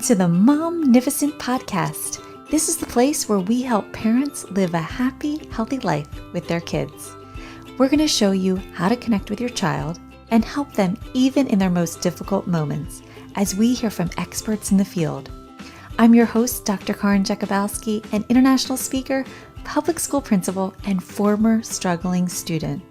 to the Momnificent Podcast. This is the place where we help parents live a happy, healthy life with their kids. We're going to show you how to connect with your child and help them even in their most difficult moments as we hear from experts in the field. I'm your host, Dr. Karin Jakubowski, an international speaker, public school principal, and former struggling student.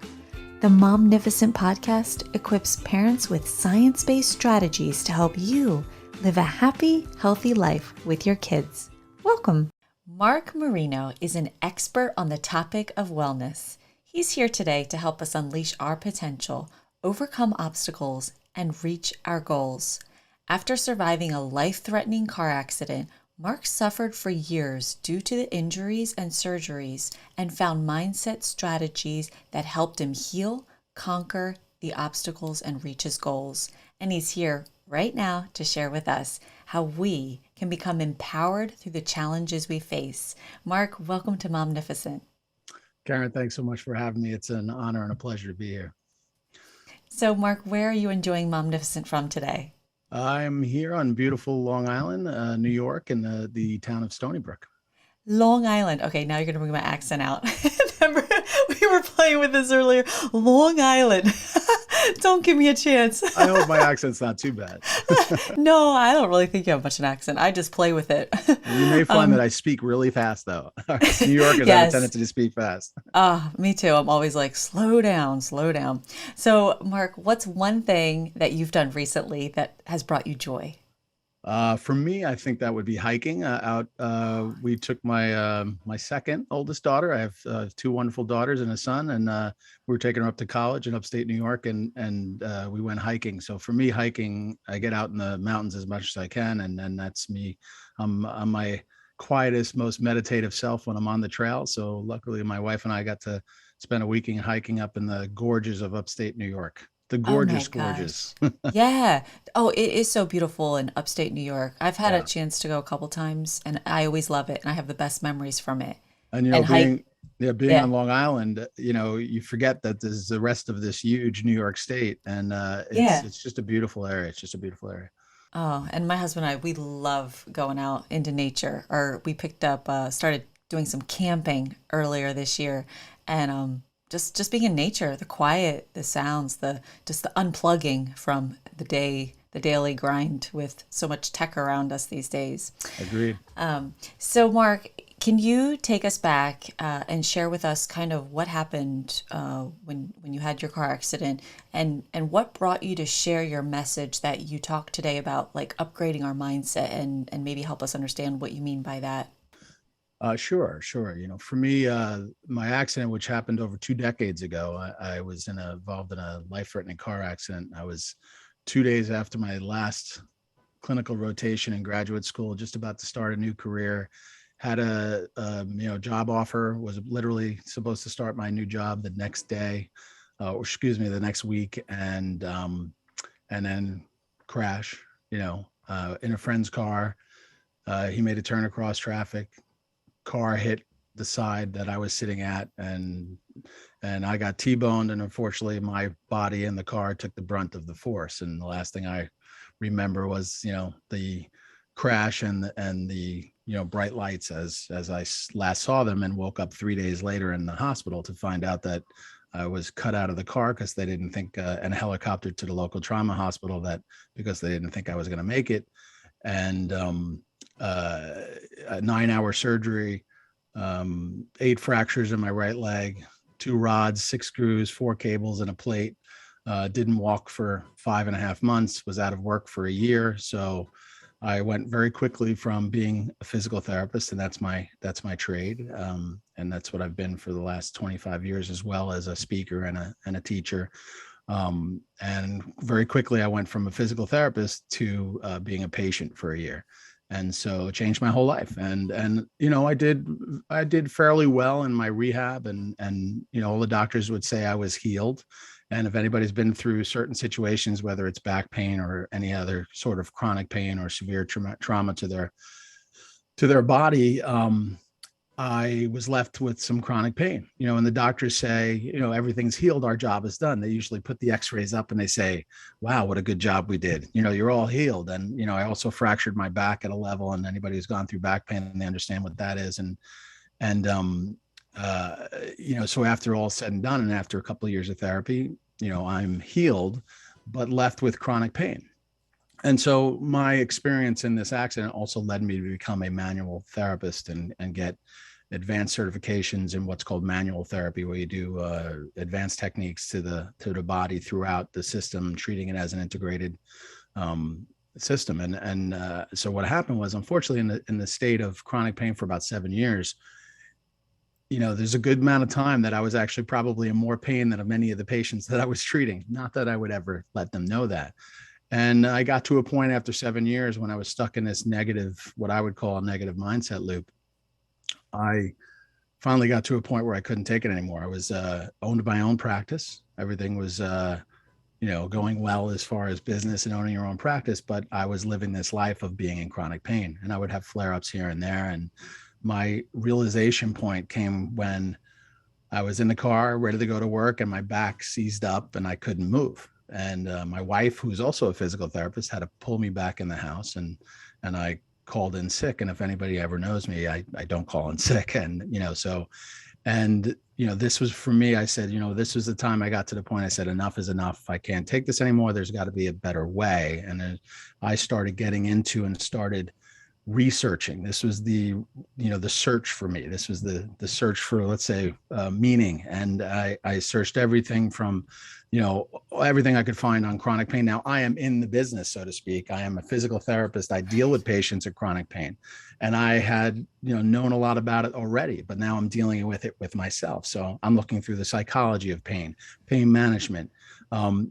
The Momnificent Podcast equips parents with science-based strategies to help you live a happy, healthy life with your kids. Welcome. Mark Marino is an expert on the topic of wellness. He's here today to help us unleash our potential, overcome obstacles, and reach our goals. After surviving a life-threatening car accident, Mark suffered for years due to the injuries and surgeries and found mindset strategies that helped him heal, conquer the obstacles, and reach his goals. And he's here right now to share with us how we can become empowered through the challenges we face. Mark, welcome to Momnificent. Karen, thanks so much for having me. It's an honor and a pleasure to be here. So, Mark, where are you enjoying Momnificent from today? I'm here on beautiful Long Island, New York, in the town of Stony Brook. Long Island. Okay, now you're going to bring my accent out. Remember, we were playing with this earlier. Long Island. Don't give me a chance. I hope my accent's not too bad. No, I don't really think you have much of an accent. I just play with it. You may find that I speak really fast, though. New Yorkers have a tendency to speak fast. Me too. I'm always like, slow down, slow down. So, Mark, what's one thing that you've done recently that has brought you joy? For me, I think that would be hiking out. We took my second oldest daughter. I have two wonderful daughters and a son, and we were taking her up to college in upstate New York, and we went hiking. So for me, hiking, I get out in the mountains as much as I can, and that's me. I'm my quietest, most meditative self when I'm on the trail. So luckily, my wife and I got to spend a weekend hiking up in the gorges of upstate New York. The gorgeous gorges. Yeah. Oh, it is so beautiful in upstate New York. I've had a Yeah. chance to go a couple times and I always love it and I have the best memories from it. And And hike, being yeah. on Long Island, you forget that there's the rest of this huge New York State, and Yeah. it's just a beautiful area. It's just a beautiful area. Oh, and my husband and I, we love going out into nature. Or we picked up, started doing some camping earlier this year, and just being in nature, the quiet, the sounds, the unplugging from the daily grind with so much tech around us these days. Agreed. So, Mark, can you take us back and share with us kind of what happened when you had your car accident, and what brought you to share your message that you talked today about, like upgrading our mindset, and maybe help us understand what you mean by that? Sure. For me, my accident, which happened over 2 decades ago, I was involved in a life-threatening car accident. I was 2 days after my last clinical rotation in graduate school, just about to start a new career. Had a job offer. Was literally supposed to start my new job the next day, or excuse me, the next week, and then crash. In a friend's car. He made a turn across traffic. Car hit the side that I was sitting at, and I got T-boned, and unfortunately my body in the car took the brunt of the force. And the last thing I remember was the crash and the bright lights as I last saw them, and woke up 3 days later in the hospital to find out that I was cut out of the car because they didn't think, and helicoptered to the local trauma hospital, that because they didn't think I was going to make it. And a 9-hour surgery, 8 fractures in my right leg, 2 rods, 6 screws, 4 cables, and a plate. Didn't walk for 5.5 months, was out of work for a year. So I went very quickly from being a physical therapist, and that's my trade. And that's what I've been for the last 25 years, as well as a speaker and a teacher. And very quickly I went from a physical therapist to being a patient for a year. And so it changed my whole life. And I did fairly well in my rehab, and all the doctors would say I was healed. And if anybody's been through certain situations, whether it's back pain or any other sort of chronic pain or severe trauma to their body, I was left with some chronic pain, and the doctors say, everything's healed. Our job is done. They usually put the x-rays up and they say, wow, what a good job we did. You're all healed. And, I also fractured my back at a level, and anybody who's gone through back pain, they understand what that is. And, uh, so after all said and done, and after a couple of years of therapy, I'm healed, but left with chronic pain. And so my experience in this accident also led me to become a manual therapist and get advanced certifications in what's called manual therapy, where you do advanced techniques to the body throughout the system, treating it as an integrated system. And so what happened was, unfortunately, in the state of chronic pain for about 7 years, there's a good amount of time that I was actually probably in more pain than of many of the patients that I was treating. Not that I would ever let them know that. And I got to a point after 7 years when I was stuck in this negative, what I would call a negative mindset loop. I finally got to a point where I couldn't take it anymore. I was owned my own practice. Everything was, going well as far as business and owning your own practice, but I was living this life of being in chronic pain, and I would have flare-ups here and there. And my realization point came when I was in the car ready to go to work, and my back seized up and I couldn't move. And my wife, who's also a physical therapist, had to pull me back in the house, and I called in sick. And if anybody ever knows me, I don't call in sick. And, this was for me. I said, this was the time I got to the point. I said, enough is enough. I can't take this anymore. There's got to be a better way. And then I started getting into and started researching. This was the search for me. This was the search for, let's say, meaning. And I searched everything from everything I could find on chronic pain. Now I am in the business, so to speak. I am a physical therapist. I deal with patients with chronic pain, and I had known a lot about it already, but now I'm dealing with it with myself. So I'm looking through the psychology of pain management,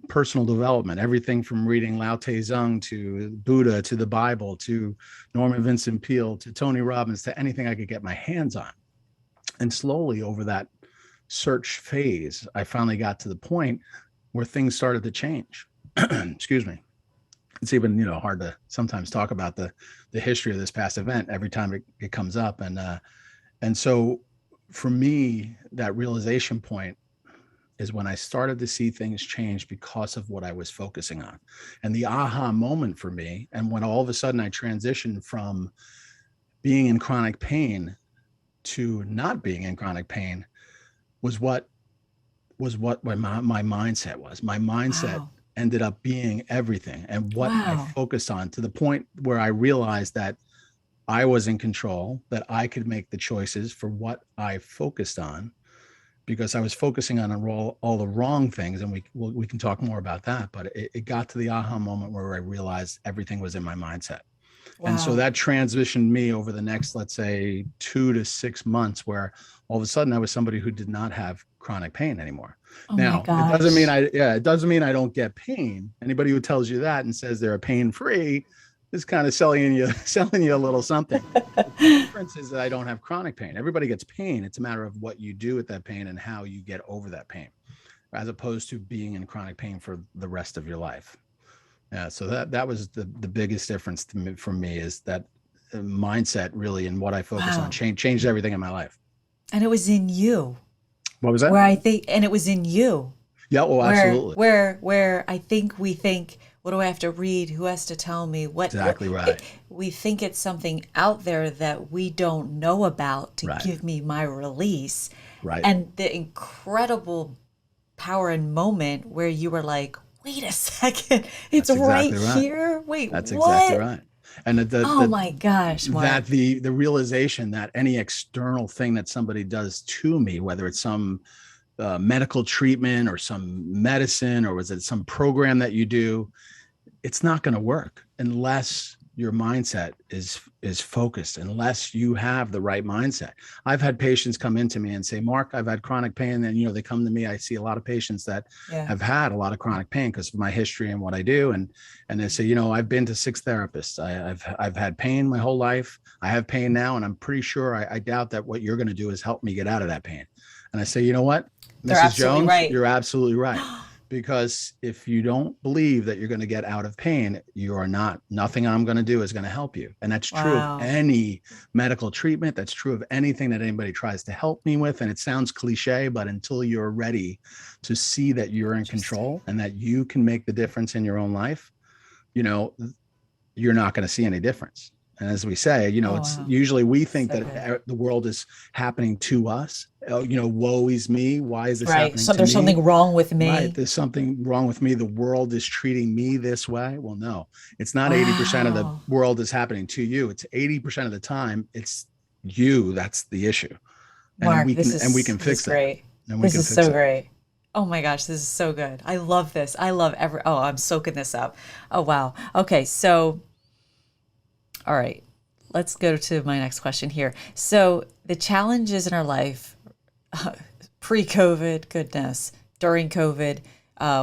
personal development, everything from reading Lao Tse to Buddha to the Bible to Norman Vincent Peale to Tony Robbins to anything I could get my hands on. And slowly over that search phase, I finally got to the point where things started to change. Excuse me. It's even hard to sometimes talk about the history of this past event every time it comes up. And so for me, that realization point is when I started to see things change because of what I was focusing on. And the aha moment for me, and when all of a sudden I transitioned from being in chronic pain to not being in chronic pain, was what my mindset was. My mindset Wow. ended up being everything, and what I Wow. focused on, to the point where I realized that I was in control, that I could make the choices for what I focused on, because I was focusing on all the wrong things. And we can talk more about that, but it got to the aha moment where I realized everything was in my mindset. And so Wow. that transitioned me over the next, let's say, 2 to 6 months, where all of a sudden I was somebody who did not have chronic pain anymore. Oh my Now, it doesn't mean gosh. it doesn't mean I don't get pain. Anybody who tells you that and says they're pain free is kind of selling you selling you a little something. But the difference is that I don't have chronic pain. Everybody gets pain. It's a matter of what you do with that pain and how you get over that pain, as opposed to being in chronic pain for the rest of your life. Yeah, so that was the biggest difference to me, for me, is that mindset really, and what I focus on, Wow. changed everything in my life. And it was in you What was that? where I think, and it was in you Yeah, well, absolutely. where I think we think, what do I have to read? Who has to tell me what Exactly right. we think it's something out there that we don't know about to Right. give me my release. Right. And the incredible power and moment where you were like, wait a second, it's That's right exactly right. here. Wait, That's exactly what? right. And Oh my gosh, that Mark. the realization that any external thing that somebody does to me, whether it's some medical treatment or some medicine, or was it some program that you do, it's not going to work unless your mindset is focused, unless you have the right mindset. I've had patients come into me and say, Mark, I've had chronic pain. And they come to me. I see a lot of patients that Yeah. have had a lot of chronic pain because of my history and what I do. And they say, I've been to 6 therapists. I've had pain my whole life. I have pain now, and I'm pretty sure, I doubt that what you're going to do is help me get out of that pain. And I say, you know what, They're Mrs. absolutely Jones, right. you're absolutely right. Because if you don't believe that you're going to get out of pain, you are not, nothing I'm going to do is going to help you. And that's true of Wow. any medical treatment. That's true of anything that anybody tries to help me with. And it sounds cliche, but until you're ready to see that you're in Interesting. control and that you can make the difference in your own life, you know, you're not going to see any difference. And as we say, Oh, it's wow. usually we think So good. that the world is happening to us. Woe is me. Why is this Right. happening So to there's me? something wrong with Right. me. There's something wrong with me. The world is treating me this way. Well, no, it's not 80% of the Wow. world is happening to you. It's 80% of the time it's you. That's the issue. And Mark, we can this is fix that. great. And we This can is fix so it. great. Oh my gosh, this is so good. I love this. I love oh, I'm soaking this up. Oh wow. Okay, so all right. Let's go to my next question here. So, the challenges in our life pre-COVID, goodness, during COVID,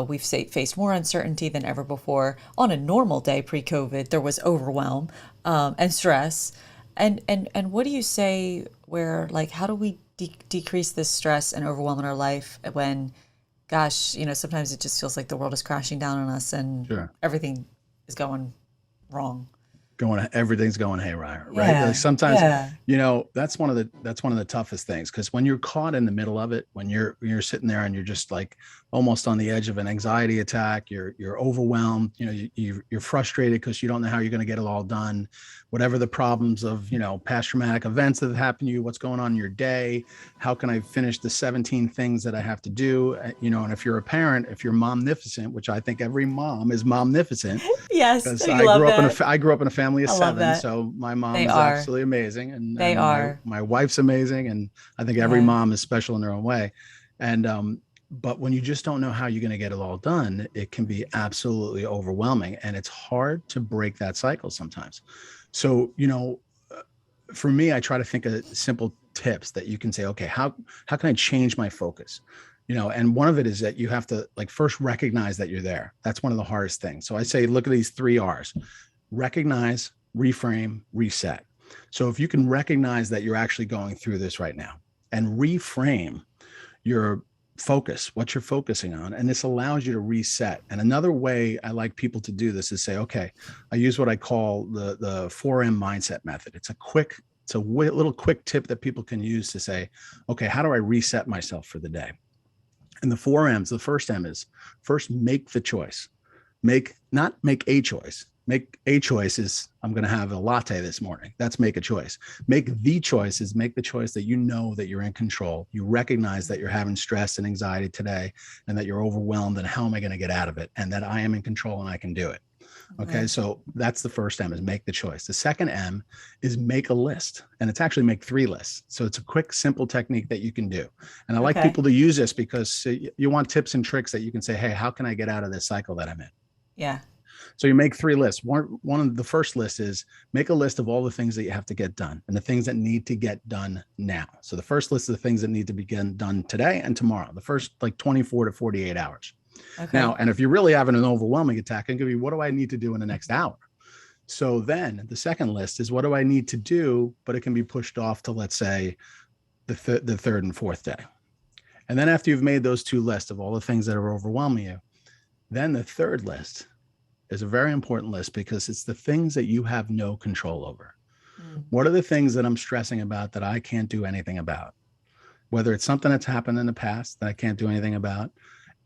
we've faced more uncertainty than ever before. On a normal day pre-COVID, there was overwhelm and stress. And what do you say where, like, how do we decrease this stress and overwhelm in our life when, gosh, sometimes it just feels like the world is crashing down on us and Sure. everything is going wrong. Everything's going haywire, right? Like Yeah, sometimes, yeah. that's one of the toughest things, because when you're caught in the middle of it, when you're sitting there and you're just like almost on the edge of an anxiety attack, you're overwhelmed, you're frustrated because you don't know how you're going to get it all done, whatever the problems of past traumatic events that have happened to you, what's going on in your day, how can I finish the 17 things that I have to do, and if you're a parent, if you're momnificent, which I think every mom is momnificent, Yes, because you love that. I grew up in a family of I love seven, that. so my mom They is are. absolutely amazing, and They are. my wife's amazing, and I think every Yeah. mom is special in their own way, and but when you just don't know how you're going to get it all done, it can be absolutely overwhelming, and it's hard to break that cycle sometimes. So for me, I try to think of simple tips that you can say, okay, how can I change my focus? And one of it is that you have to like first recognize that you're there. That's one of the hardest things. So I say, look at these 3 R's: recognize, reframe, reset. So if you can recognize that you're actually going through this right now and reframe your focus, what you're focusing on, and this allows you to reset. And another way I like people to do this is say, okay, I use what I call the 4M mindset method. It's a little quick tip that people can use to say, okay, how do I reset myself for the day? And the 4M's, the first M is first make the choice. Not make a choice. Make a choice is I'm going to have a latte this morning. That's make a choice. Make the choice is make the choice that you know that you're in control. You recognize that you're having stress and anxiety today and that you're overwhelmed, and how am I going to get out of it? And that I am in control and I can do it. Okay. Okay. So that's the first M, is make the choice. The second M is make a list, and it's actually make 3 lists. So it's a quick, simple technique that you can do. And I like Okay. people to use this because you want tips and tricks that you can say, hey, how can I get out of this cycle that I'm in? Yeah. So you make 3 lists. One of the first lists is make a list of all the things that you have to get done and the things that need to get done now. So the first list of the things that need to be done today and tomorrow, the first like 24 to 48 hours. Now, Okay. and if you're really having an overwhelming attack, it could be, what do I need to do in the next hour? So then the second list is, what do I need to do? But it can be pushed off to, let's say, the third and fourth day. And then after you've made those 2 lists of all the things that are overwhelming you, then the third list is a very important list, because it's the things that you have no control over. Mm. What are the things that I'm stressing about that I can't do anything about? Whether it's something that's happened in the past that I can't do anything about,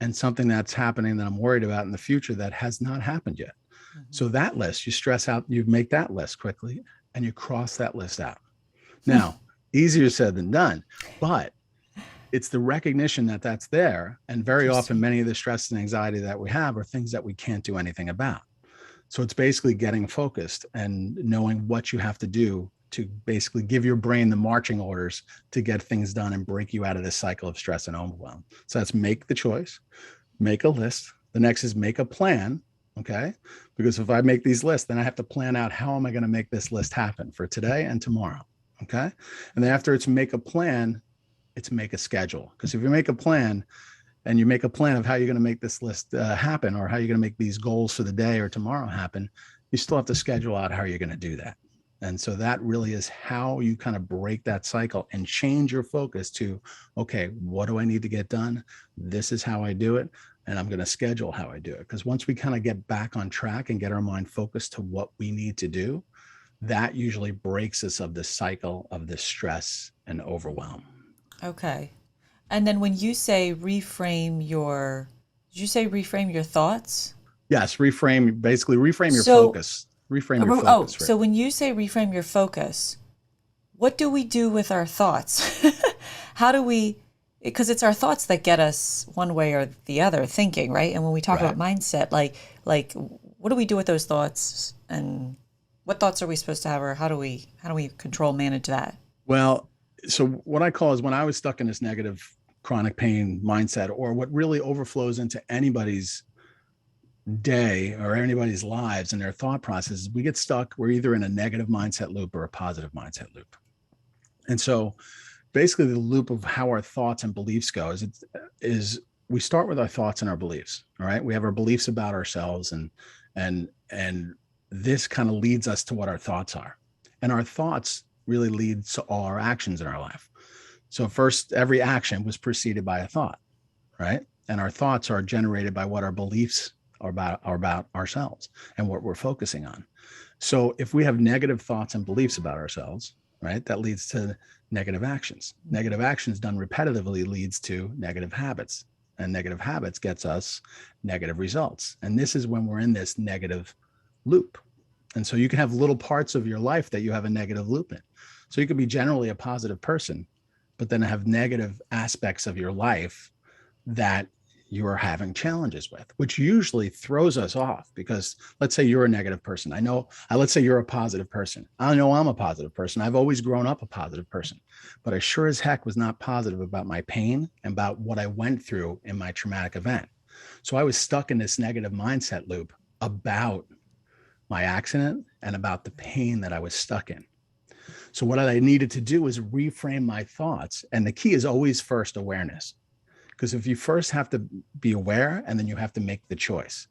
and something that's happening that I'm worried about in the future that has not happened yet. Mhm. So that list, you stress out, you make that list quickly and you cross that list out. Now, easier said than done, but it's the recognition that that's there. And very often, Interesting. many of the stress and anxiety that we have are things that we can't do anything about. So it's basically getting focused and knowing what you have to do to basically give your brain the marching orders to get things done and break you out of this cycle of stress and overwhelm. So that's make the choice, make a list. The next is make a plan. Okay. Because if I make these lists, then I have to plan out, how am I going to make this list happen for today and tomorrow? Okay. And then after it's make a plan, it's make a schedule. Because if you make a plan, and you make a plan of how you're going to make this list happen, or how you're going to make these goals for the day or tomorrow happen, you still have to schedule out how you're going to do that. And so that really is how you kind of break that cycle and change your focus to, okay, what do I need to get done? This is how I do it. and I'm going to schedule how I do it. Because once we kind of get back on track and get our mind focused to what we need to do, that usually breaks us of this cycle of this stress and overwhelm. Okay. And then when you say reframe your, did you say reframe your thoughts? Yes, reframe, basically reframe your So, focus. Reframe your oh, focus, right? so when you say reframe your focus, what do we do with our thoughts? How do we, because it's our thoughts that get us one way or the other thinking, right? And when we talk about Right. mindset, like what do we do with those thoughts, and what thoughts are we supposed to have, or how do we control manage that? Well, so what I call is when I was stuck in this negative chronic pain mindset, or what really overflows into anybody's day or anybody's lives and their thought processes, we get stuck. We're either in a negative mindset loop or a positive mindset loop. And so basically the loop of how our thoughts and beliefs go is we start with our thoughts and our beliefs. All right. We have our beliefs about ourselves, and this kind of leads us to what our thoughts are. And our thoughts really lead to all our actions in our life. So first, every action was preceded by a thought, right? And our thoughts are generated by what our beliefs are about ourselves and what we're focusing on. So if we have negative thoughts and beliefs about ourselves, right, that leads to negative actions. Negative actions done repetitively leads to negative habits, and negative habits gets us negative results. And this is when we're in this negative loop. And so you can have little parts of your life that you have a negative loop in. So you could be generally a positive person, but then have negative aspects of your life that you are having challenges with, which usually throws us off. Because let's say you're a negative person. Let's say you're a positive person. I know I'm a positive person. I've always grown up a positive person, but I sure as heck was not positive about my pain and about what I went through in my traumatic event. So I was stuck in this negative mindset loop about my accident and about the pain that I was stuck in. So what I needed to do was reframe my thoughts. And the key is always first awareness. Because if you first have to be aware and then you have to make the choice.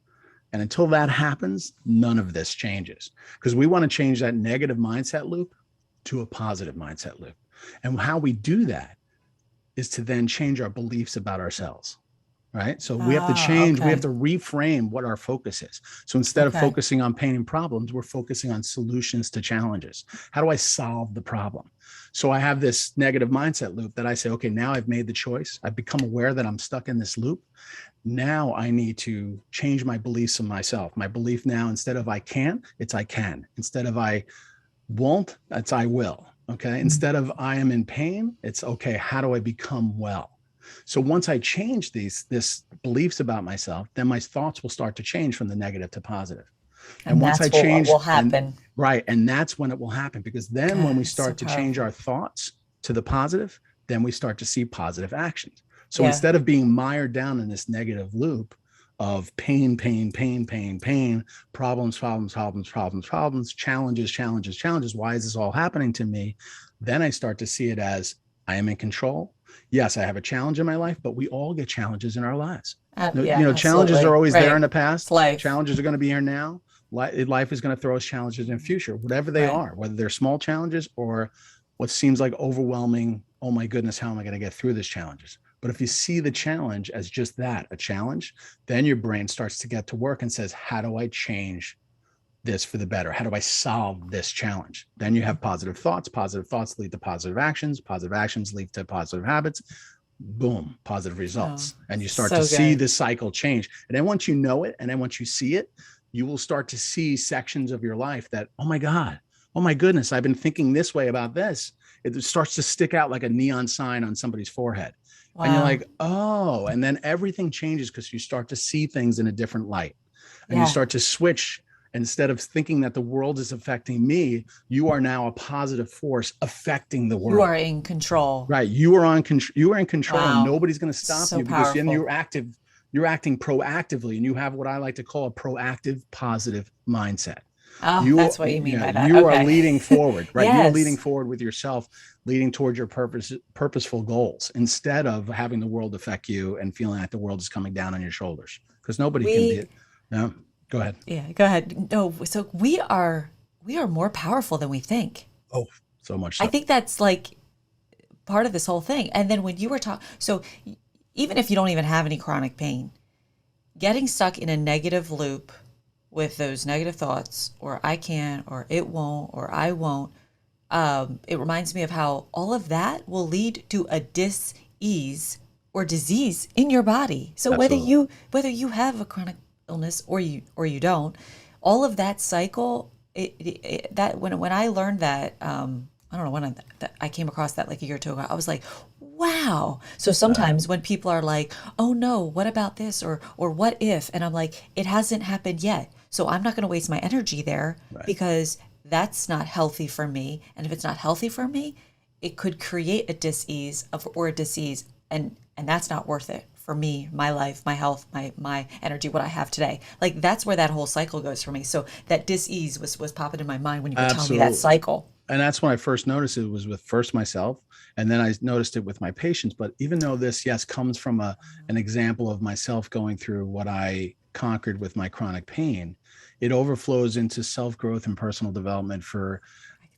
And until that happens, none of this changes. Because we want to change that negative mindset loop to a positive mindset loop. And how we do that is to then change our beliefs about ourselves. Right. So we have to Ah, change, we have okay. to reframe what our focus is. So instead of Okay. focusing on pain and problems, we're focusing on solutions to challenges. How do I solve the problem? So I have this negative mindset loop that I say, okay, now I've made the choice. I've become aware that I'm stuck in this loop. Now I need to change my beliefs of myself. My belief now, instead of I can't, it's I can. Instead of I won't, it's I will. Okay. Instead of I am in pain, it's okay, how do I become well? So once I change this beliefs about myself, then my thoughts will start to change from the negative to positive. And And once I that's what change, will and happen. right, and that's when it will happen. Because then when God, we it's so start to change our powerful. thoughts to the positive, then we start to see positive actions. So Yeah. instead of being mired down in this negative loop of pain, pain, pain, pain, pain, problems, problems, problems, problems, problems, challenges, challenges, challenges. Why is this all happening to me? Then I start to see it as I am in control. Yes, I have a challenge in my life, but we all get challenges in our lives. No, Yeah, challenges are absolutely. always there in Right. the It's past. life. Challenges are going to be here now. Life is going to throw us challenges in the future, whatever they Right. are, whether they're small challenges or what seems like overwhelming. Oh my goodness, how am I going to get through these challenges? But if you see the challenge as just that, a challenge, then your brain starts to get to work and says, how do I change this for the better? How do I solve this challenge? Then you have positive thoughts. Positive thoughts lead to positive actions lead to positive habits. Boom, positive Oh, results. And you start to so see good. this cycle change. And then once you know it, and then once you see it, you will start to see sections of your life that, oh my God, oh my goodness, I've been thinking this way about this. It starts to stick out like a neon sign on somebody's forehead. And you're Wow. like, oh, and then everything changes because you start to see things in a different light. And you Yeah. start to switch. Instead of thinking that the world is affecting me, you are now a positive force affecting the You are world. in control. Right. You are in control, and Wow. nobody's going to stop So you because then powerful. you're acting proactively, and you have what I like to call a proactive positive mindset. Oh, You that's what you mean yeah, by that. you are Okay. leading forward, right? You are leading Yes. forward with yourself, leading towards your purposeful goals instead of having the world affect you and feeling like the world is coming down on your shoulders, because nobody can be We, it. No, go ahead. yeah, go ahead. No, so we are more powerful than we think. Oh, so much I so. think that's like part of this whole thing. And then when you were talking, so even if you don't even have any chronic pain, getting stuck in a negative loop with those negative thoughts, or I can't, or it won't, or I won't, it reminds me of how all of that will lead to a dis-ease or disease in your body. So Absolutely. whether you have a chronic illness or you don't, all of that cycle, that when I learned that, I don't know when I came across that like a year or two ago, I was like, wow. So Right. sometimes when people are like, oh no, what about this, or what if, and I'm like, it hasn't happened yet, so I'm not going to waste my energy there, Right. because that's not healthy for me. And if it's not healthy for me, it could create a dis-ease of, or a disease, and that's not worth it for me, my life, my health, my energy, what I have today. Like that's where that whole cycle goes for me. So that dis-ease was popping in my mind when you were telling me that Absolutely. cycle. And that's when I first noticed it was with first myself, and then I noticed it with my patients. But even though this, yes, comes from an example of myself going through what I conquered with my chronic pain, it overflows into self-growth and personal development for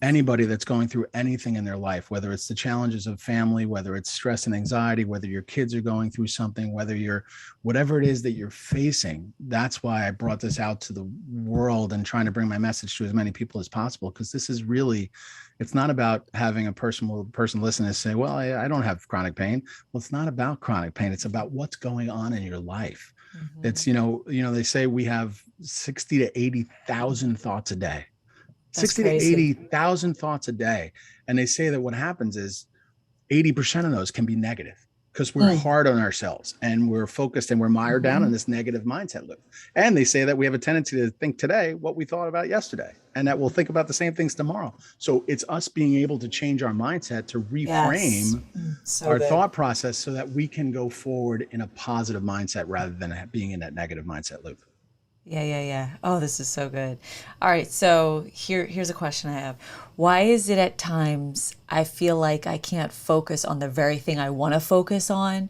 anybody that's going through anything in their life, whether it's the challenges of family, whether it's stress and anxiety, whether your kids are going through something, whether you're whatever it is that you're facing. That's why I brought this out to the world and trying to bring my message to as many people as possible, because this is really, it's not about having a person listen and say, well, I don't have chronic pain. Well, it's not about chronic pain. It's about what's going on in your life. Mm-hmm. It's, they say we have 60 to 80,000 thoughts a day. That's 60 to crazy. 80,000 thoughts a day. And they say that what happens is 80% of those can be negative because we're Mm. hard on ourselves and we're focused and we're mired down in Mm-hmm. this negative mindset loop. And they say that we have a tendency to think today what we thought about yesterday, and that we'll think about the same things tomorrow. So it's us being able to change our mindset to Yes. reframe So our good. thought process so that we can go forward in a positive mindset rather than being in that negative mindset loop. Yeah, yeah, yeah. Oh, this is so good. All right, so here's a question I have. Why is it at times I feel like I can't focus on the very thing I want to focus on?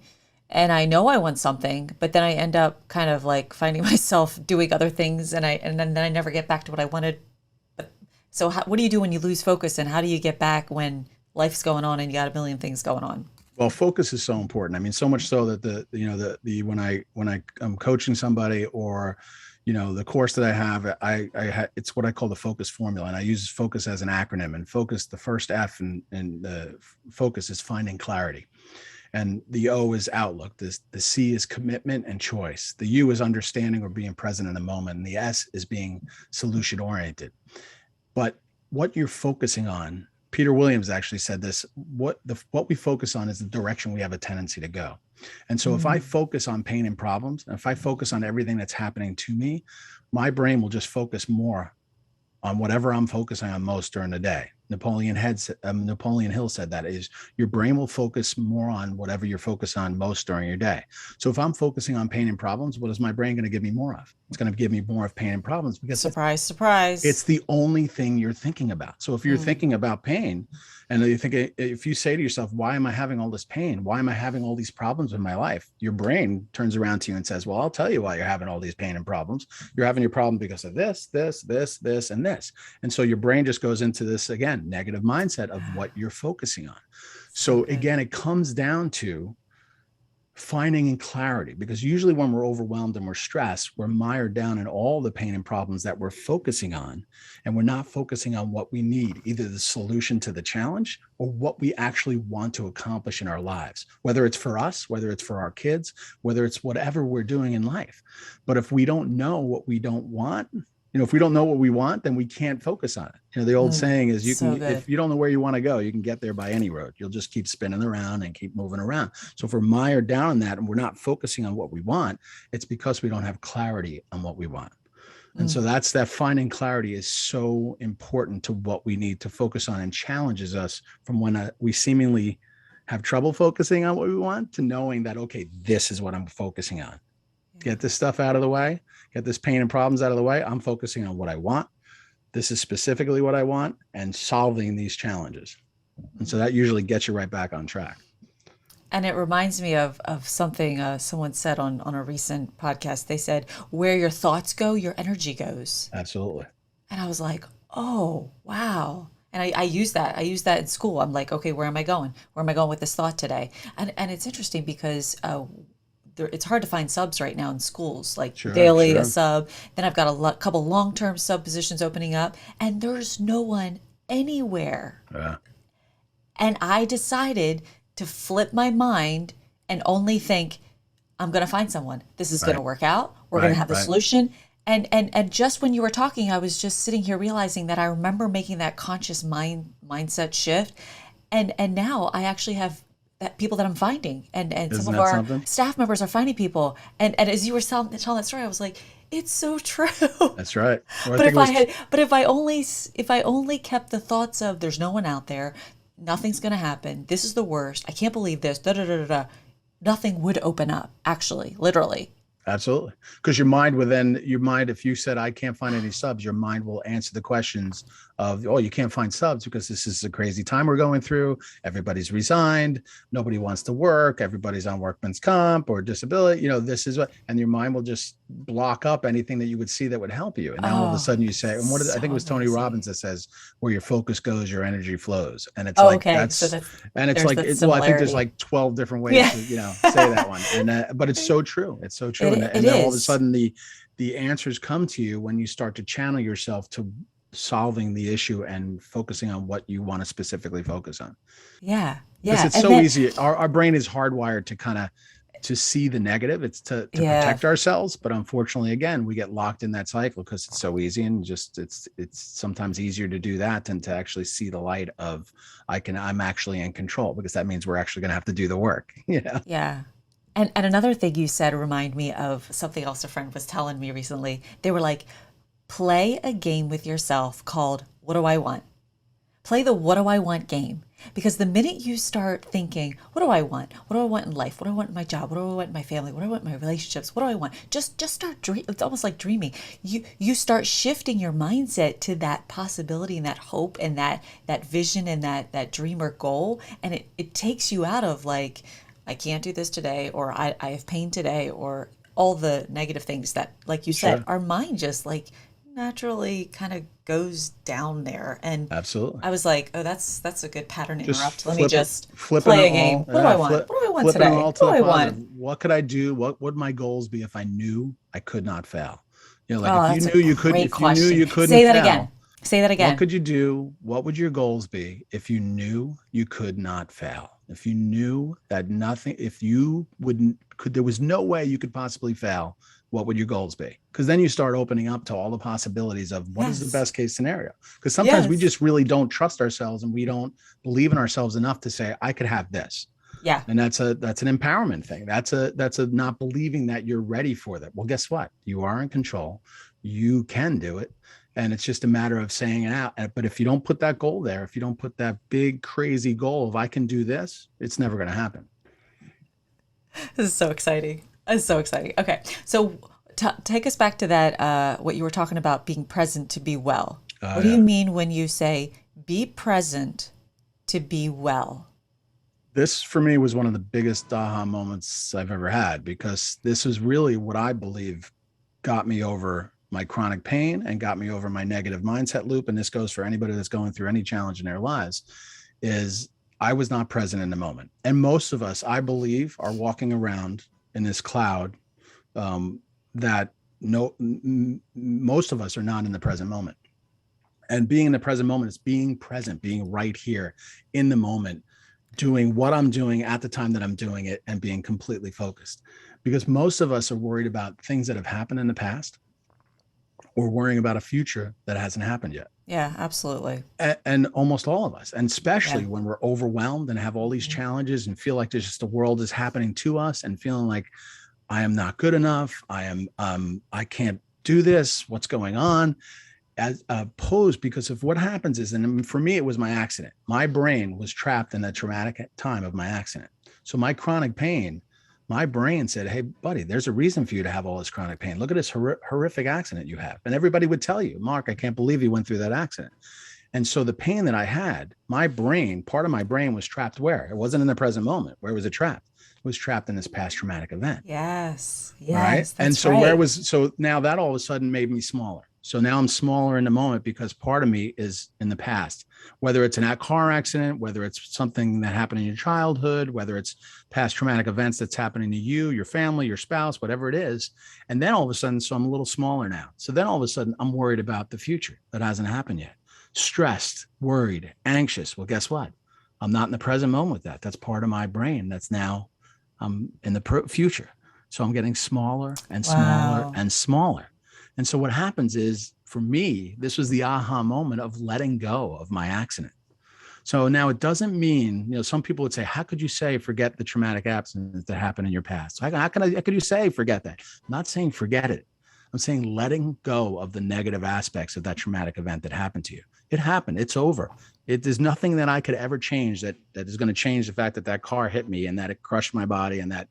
And I know I want something, but then I end up kind of like finding myself doing other things, and then I never get back to what I wanted. So what do you do when you lose focus, and how do you get back when life's going on and you got a million things going on? Well, focus is so important. I mean, so much so that the when I am coaching somebody, or the course that I have, it's what I call the focus formula, and I use focus as an acronym. And focus, the first F in the focus is finding clarity, and the O is outlook. The C is commitment and choice. The U is understanding or being present in the moment, and the S is being solution oriented. But what you're focusing on, Peter Williams actually said this, what we focus on is the direction we have a tendency to go. And so if I Mm. focus on pain and problems, and if I focus on everything that's happening to me, my brain will just focus more on whatever I'm focusing on most during the day. Napoleon Hill said that is your brain will focus more on whatever you're focused on most during your day. So if I'm focusing on pain and problems, what is my brain going to give me more of? It's going to give me more of pain and problems because Surprise, it's surprise. the only thing you're thinking about. So if you're Mm. thinking about pain, and you think, if you say to yourself, why am I having all this pain? Why am I having all these problems in my life? Your brain turns around to you and says, well, I'll tell you why you're having all these pain and problems. You're having your problem because of this, and this. And so your brain just goes into this, again, negative mindset of what you're focusing on. So So good. again, it comes down to finding in clarity, because usually when we're overwhelmed and we're stressed, we're mired down in all the pain and problems that we're focusing on, and we're not focusing on what we need, either the solution to the challenge or what we actually want to accomplish in our lives, whether it's for us, whether it's for our kids, whether it's whatever we're doing in life. But if we don't know what we don't want, if we don't know what we want, then we can't focus on it. The old Mm. saying is, So good. if you don't know where you want to go, you can get there by any road. You'll just keep spinning around and keep moving around. So if we're mired down in that and we're not focusing on what we want, it's because we don't have clarity on what we want. And Mm. so that's that finding clarity is so important to what we need to focus on, and challenges us from when we seemingly have trouble focusing on what we want to knowing that, okay, this is what I'm focusing on. Get this stuff out of the way, get this pain and problems out of the way. I'm focusing on what I want. This is specifically what I want, and solving these challenges. And so that usually gets you right back on track. And it reminds me of something someone said on a recent podcast. They said, where your thoughts go, your energy goes. Absolutely. And I was like, oh, wow. And I use that. I use that in school. I'm like, okay, where am I going? Where am I going with this thought today? And it's interesting because it's hard to find subs right now in schools, like Sure, daily a sure. sub. Then I've got couple long-term sub positions opening up, and there's no one anywhere. Yeah. And I decided to flip my mind and only think, I'm going to find someone. This is going to Right. work out. We're going to Right. have the Right. solution. And just when you were talking, I was just sitting here realizing that I remember making that conscious mindset shift. And now I actually have people that I'm finding, and some Isn't of that our something? staff members are finding people. And as you were telling that story, I was like, it's so true. That's right. Well, I But think if it I was had, but if I only kept the thoughts of there's no one out there, nothing's going to happen. This is the worst. I can't believe this. Da da da da da. Nothing would open up. Actually, literally. absolutely, because your mind, if you said I can't find any subs, your mind will answer the questions of, oh, you can't find subs because this is a crazy time we're going through. Everybody's resigned, nobody wants to work, everybody's on workman's comp or disability. This is what, and your mind will just block up anything that you would see that would help you. And now all of a Oh, sudden you say, and I think it so was Tony amazing. Robbins that says, where your focus goes, your energy flows. And it's Oh, like okay. So that's and it's there's like that well, I think there's similarity. like 12 different ways Yeah. to say that one, and but it's so true. It's so true. And It then all of a is. sudden the answers come to you when you start to channel yourself to solving the issue and focusing on what you want to specifically focus on, Yeah. because Yeah. it's And so then easy. Our brain is hardwired to kind of to see the negative. It's to yeah. protect ourselves, but unfortunately, again, we get locked in that cycle because it's so easy, and just it's sometimes easier to do that than to actually see the light of I'm actually in control, because that means we're actually going to have to do the work. Yeah. And another thing you said remind me of something else a friend was telling me recently. They were like, play a game with yourself called What Do I Want? Play the what do I want game. Because the minute you start thinking, what do I want? What do I want in life? What do I want in my job? What do I want in my family? What do I want in my relationships? What do I want? Just start dream. It's almost like dreaming. You start shifting your mindset to that possibility and that hope and that vision and that dream or goal. And it takes you out of like, I can't do this today, or I have pain today, or all the negative things that, like you said, Sure. our mind just like naturally kind of goes down there. And Absolutely. I was like, oh, that's a good pattern to Just interrupt. Let me just flipping it play a game. all, What do I want? What do I want flipping it today? all to What the do I positive. want? What could I do? What would my goals be if I knew I could not fail? Like Oh, that's a great if you knew question. you couldn't Say that again. fail, Say that what again. could you do? What would your goals be if you knew you could not fail? If you knew that nothing, if you wouldn't, there was no way you could possibly fail, what would your goals be? Because then you start opening up to all the possibilities of what is the Yes. best case scenario. Because sometimes we Yes. just really don't trust ourselves, and we don't believe in ourselves enough to say, I could have this. Yeah. And that's an empowerment thing. That's a not believing that you're ready for that. Well, guess what? You are in control. You can do it. And it's just a matter of saying it out. But if you don't put that goal there, if you don't put that big, crazy goal of I can do this, it's never going to happen. This is so exciting. It's so exciting. Okay. So take us back to that, what you were talking about being present to be well. Oh, What do yeah. you mean when you say be present to be well? This for me was one of the biggest aha moments I've ever had, because this is really what I believe got me over my chronic pain and got me over my negative mindset loop. And this goes for anybody that's going through any challenge in their lives, is I was not present in the moment. And most of us, I believe, are walking around in this cloud, that no, most of us are not in the present moment. And being in the present moment is being present, being right here in the moment, doing what I'm doing at the time that I'm doing it, and being completely focused. Because most of us are worried about things that have happened in the past, or worrying about a future that hasn't happened yet. Yeah, absolutely. And almost all of us, and Yeah. especially when we're overwhelmed and have all these Mhm. challenges and feel like there's just the world is happening to us, and feeling like I am not good enough. I can't do this. What's going on? As opposed, because of what happens is, and for me, it was my accident. My brain was trapped in the traumatic time of my accident. So my chronic pain, my brain said, hey, buddy, there's a reason for you to have all this chronic pain. Look at this horrific accident you have. And everybody would tell you, Mark, I can't believe you went through that accident. And so the pain that I had, my brain, part of my brain was trapped where? It wasn't in the present moment. Where was it trapped? It was trapped in this past traumatic event. Yes. All right. Yes, And that's so right. so now that all of a sudden made me smaller. So now I'm smaller in the moment because part of me is in the past, whether it's an car accident, whether it's something that happened in your childhood, whether it's past traumatic events that's happening to you, your family, your spouse, whatever it is. And then all of a sudden, so I'm a little smaller now. So then all of a sudden, I'm worried about the future that hasn't happened yet. Stressed, worried, anxious. Well, guess what? I'm not in the present moment with that. That's part of my brain that's now in the future. So I'm getting smaller and smaller Wow. and smaller. And so what happens is, for me, this was the aha moment of letting go of my accident. So now it doesn't mean, some people would say, how could you say forget the traumatic accident that happened in your past? How could you say forget that? I'm not saying forget it. I'm saying letting go of the negative aspects of that traumatic event that happened to you. It happened. It's over. There's nothing that I could ever change that is going to change the fact that car hit me and that it crushed my body and that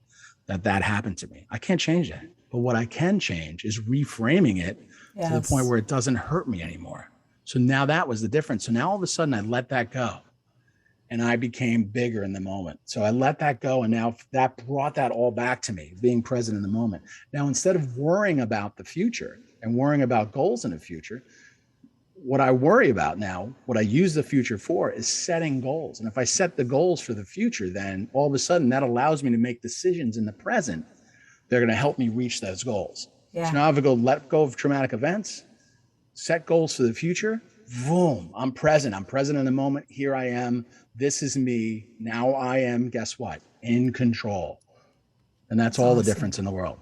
happened to me. I can't change that. But what I can change is reframing it to the point Yes. where it doesn't hurt me anymore. So now that was the difference. So now all of a sudden I let that go and I became bigger in the moment. So I let that go. And now that brought that all back to me, being present in the moment. Now, instead of worrying about the future and worrying about goals in the future, what I worry about now, what I use the future for, is setting goals. And if I set the goals for the future, then all of a sudden that allows me to make decisions in the present. They're going to help me reach those goals. So Yeah. now I have to go let go of traumatic events, set goals for the future. Boom, I'm present. I'm present in the moment. Here I am. This is me. Now I am, guess what? In control. And that's That's all the awesome. difference in the world.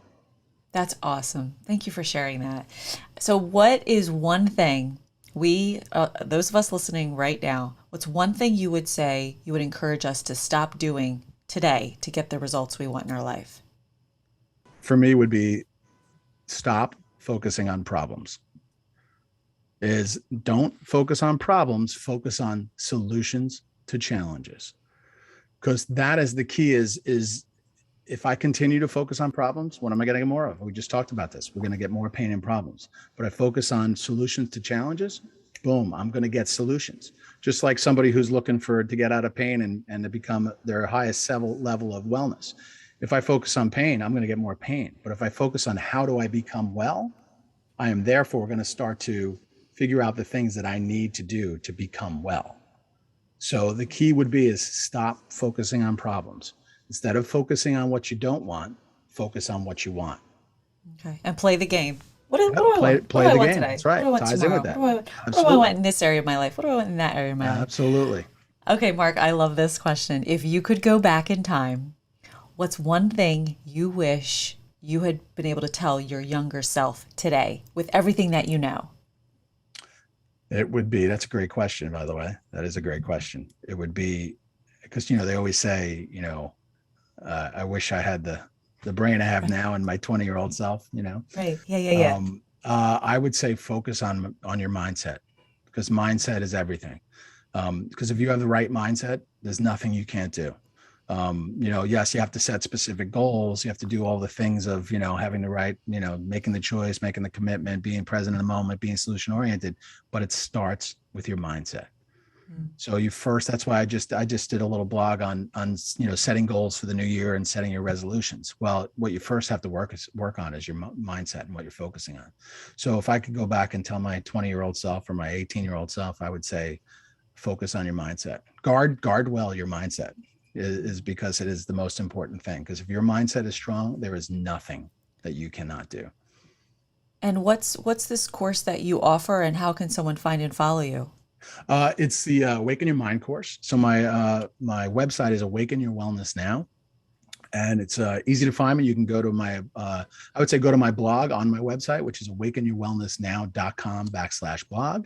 That's awesome. Thank you for sharing that. So, what is one thing those of us listening right now, what's one thing you would say you would encourage us to stop doing today to get the results we want in our life? For me would be stop focusing on problems. Is don't focus on problems, focus on solutions to challenges. Because that is the key is if I continue to focus on problems, what am I going to get more of? We just talked about this. We're going to get more pain and problems. But I focus on solutions to challenges, boom, I'm going to get solutions. Just like somebody who's looking to get out of pain and to become their highest level of wellness. If I focus on pain, I'm going to get more pain. But if I focus on how do I become well, I am therefore going to start to figure out the things that I need to do to become well. So the key would be is stop focusing on problems. Instead of focusing on what you don't want, focus on what you want. Okay. And play the game. What Yep, do I want? What play do I the want game. today? That's What do right. I want Ties in with tomorrow? that. What do I want Absolutely. in this area of my life? What do I want in that area of my life? Absolutely. Okay, Mark, I love this question. If you could go back in time, what's one thing you wish you had been able to tell your younger self today with everything that you know? It would be, that's a great question, by the way. That is a great question. It would be because, they always say, I wish I had the brain I have now and my 20-year-old self. Right. Yeah, yeah, yeah. I would say focus on your mindset, because mindset is everything. Because if you have the right mindset, there's nothing you can't do. Yes, you have to set specific goals. You have to do all the things of, having the right, making the choice, making the commitment, being present in the moment, being solution oriented, but it starts with your mindset. Mm. So that's why I just did a little blog on setting goals for the new year and setting your resolutions. Well, what you first have to work on is your mindset and what you're focusing on. So if I could go back and tell my 20-year-old self or my 18-year-old self, I would say focus on your mindset. Guard well your mindset, is because it is the most important thing. Because if your mindset is strong, there is nothing that you cannot do. And what's this course that you offer, and how can someone find and follow you? It's the Awaken Your Mind course. So my website is Awaken Your Wellness Now, and it's easy to find me. You can go to I would say go to my blog on my website, which is awakenyourwellnessnow.com/blog.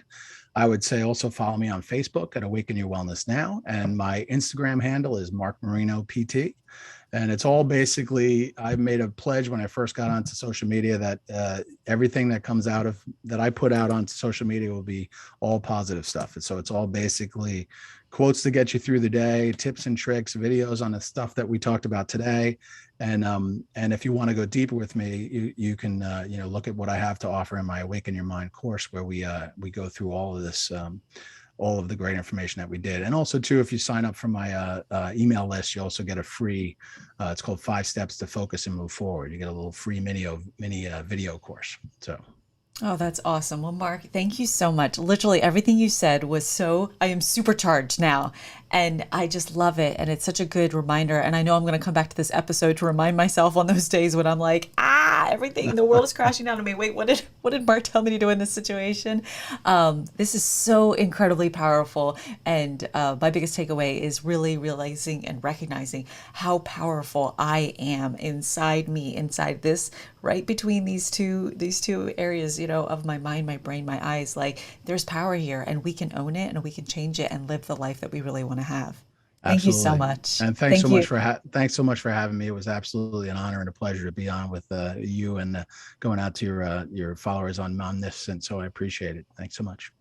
I would say also follow me on Facebook at Awaken Your Wellness Now, and my Instagram handle is Mark Marino PT. And it's all basically, I made a pledge when I first got onto social media that everything that comes out of that I put out onto social media will be all positive stuff. And so it's all basically quotes to get you through the day, tips and tricks, videos on the stuff that we talked about today. And if you want to go deeper with me, you can look at what I have to offer in my Awaken Your Mind course, where we go through all of this. All of the great information that we did. And also too, if you sign up for my email list, you also get a free, it's called 5 Steps to Focus and Move Forward. You get a little free mini video course. So. Oh, that's awesome. Well, Mark, thank you so much. Literally everything you said was I am supercharged now. And I just love it. And it's such a good reminder. And I know I'm going to come back to this episode to remind myself on those days when I'm like, everything, the world is crashing down on me. Wait, what did Mark tell me to do in this situation? This is so incredibly powerful. And my biggest takeaway is really realizing and recognizing how powerful I am inside me, inside this, right between these two areas, of my mind, my brain, my eyes. Like there's power here, and we can own it and we can change it and live the life that we really want to have. Thank you so Absolutely. much. And thanks so Thank much you. for thanks so much for having me. It was absolutely an honor and a pleasure to be on with you and going out to your followers on Omniscient. So I appreciate it. Thanks so much.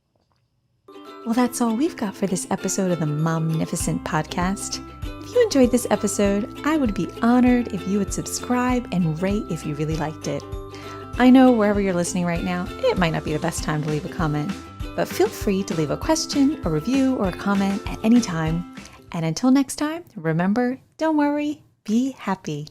Well, that's all we've got for this episode of the Momnificent podcast. If you enjoyed this episode, I would be honored if you would subscribe and rate if you really liked it. I know wherever you're listening right now, it might not be the best time to leave a comment, but feel free to leave a question, a review, or a comment at any time. And until next time, remember, don't worry, be happy.